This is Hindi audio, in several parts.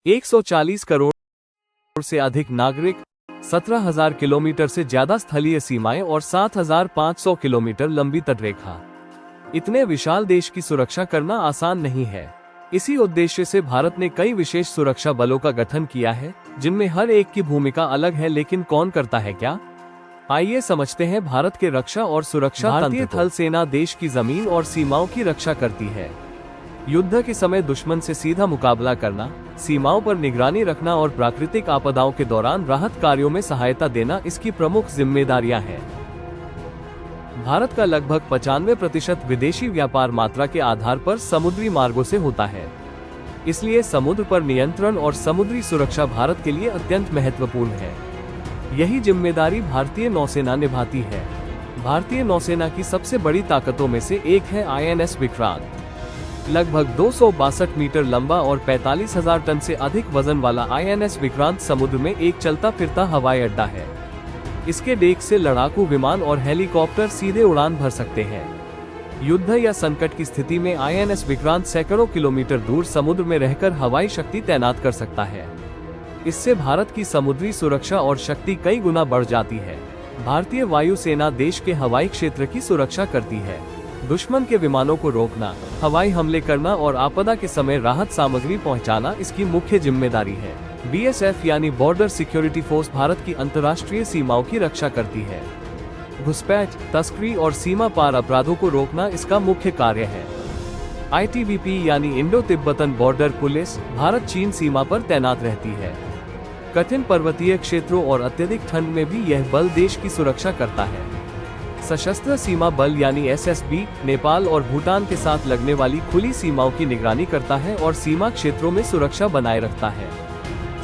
140 करोड़ से अधिक नागरिक, 17,000 किलोमीटर से ज्यादा स्थलीय सीमाएं और 7,500 किलोमीटर लंबी तटरेखा। इतने विशाल देश की सुरक्षा करना आसान नहीं है। इसी उद्देश्य से भारत ने कई विशेष सुरक्षा बलों का गठन किया है, जिनमें हर एक की भूमिका अलग है, लेकिन कौन करता है क्या? आइए समझते हैं भारत के रक्षा और सुरक्षा तंत्र। भारतीय थल सेना देश की जमीन और सीमाओं की रक्षा करती है। युद्ध के समय दुश्मन से सीधा मुकाबला करना, सीमाओं पर निगरानी रखना और प्राकृतिक आपदाओं के दौरान राहत कार्यों में सहायता देना इसकी प्रमुख जिम्मेदारियां हैं। भारत का लगभग 95% विदेशी व्यापार मात्रा के आधार पर समुद्री मार्गों से होता है। इसलिए समुद्र पर नियंत्रण और समुद्री सुरक्षा भारत के लिए अत्यंत महत्वपूर्ण है। यही जिम्मेदारी भारतीय नौसेना निभाती है। भारतीय नौसेना की सबसे बड़ी ताकतों में से एक है INS विक्रांत। लगभग 262 मीटर लंबा और 45,000 टन से अधिक वजन वाला INS विक्रांत समुद्र में एक चलता फिरता हवाई अड्डा है। इसके डेक से लड़ाकू विमान और हेलीकॉप्टर सीधे उड़ान भर सकते हैं। युद्ध या संकट की स्थिति में INS विक्रांत सैकड़ों किलोमीटर दूर समुद्र में रहकर हवाई शक्ति तैनात कर सकता है। इससे भारत की समुद्री सुरक्षा और शक्ति कई गुना बढ़ जाती है। भारतीय वायुसेना देश के हवाई क्षेत्र की सुरक्षा करती है। दुश्मन के विमानों को रोकना, हवाई हमले करना और आपदा के समय राहत सामग्री पहुंचाना इसकी मुख्य जिम्मेदारी है। BSF यानी बॉर्डर सिक्योरिटी फोर्स भारत की अंतर्राष्ट्रीय सीमाओं की रक्षा करती है। घुसपैठ, तस्करी और सीमा पार अपराधों को रोकना इसका मुख्य कार्य है। ITBP यानी Indo Tibetan border police Bharat चीन सीमा पर तैनात रहती है। कठिन पर्वतीय क्षेत्रों और अत्यधिक ठंड में भी यह बल देश की सुरक्षा करता है। सशस्त्र सीमा बल यानी SSB नेपाल और भूटान के साथ लगने वाली खुली सीमाओं की निगरानी करता है और सीमा क्षेत्रों में सुरक्षा बनाए रखता है।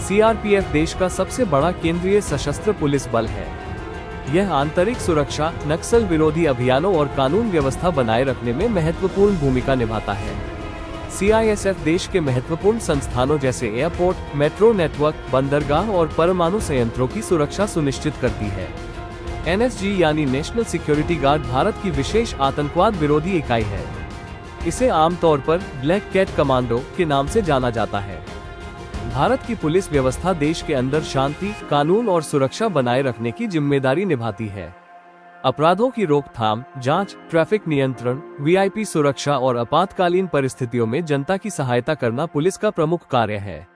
CRPF देश का सबसे बड़ा केंद्रीय सशस्त्र पुलिस बल है। यह आंतरिक सुरक्षा, नक्सल विरोधी अभियानों और कानून व्यवस्था बनाए रखने में महत्वपूर्ण भूमिका निभाता है। CISF देश के महत्वपूर्ण संस्थानों जैसे एयरपोर्ट, मेट्रो नेटवर्क, बंदरगाह और परमाणु संयंत्रों की सुरक्षा सुनिश्चित करती है। NSG यानी नेशनल सिक्योरिटी गार्ड भारत की विशेष आतंकवाद विरोधी इकाई है। इसे आमतौर पर ब्लैक कैट कमांडो के नाम से जाना जाता है। भारत की पुलिस व्यवस्था देश के अंदर शांति, कानून और सुरक्षा बनाए रखने की जिम्मेदारी निभाती है। अपराधों की रोकथाम, जांच, ट्रैफिक नियंत्रण, VIP सुरक्षा और आपातकालीन परिस्थितियों में जनता की सहायता करना पुलिस का प्रमुख कार्य है।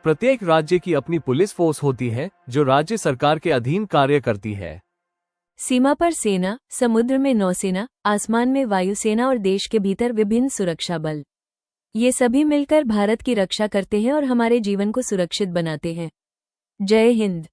प्रत्येक राज्य की अपनी पुलिस फोर्स होती है, जो राज्य सरकार के अधीन कार्य करती है। सीमा पर सेना, समुद्र में नौसेना, आसमान में वायुसेना और देश के भीतर विभिन्न सुरक्षा बल, ये सभी मिलकर भारत की रक्षा करते हैं और हमारे जीवन को सुरक्षित बनाते हैं। जय हिंद।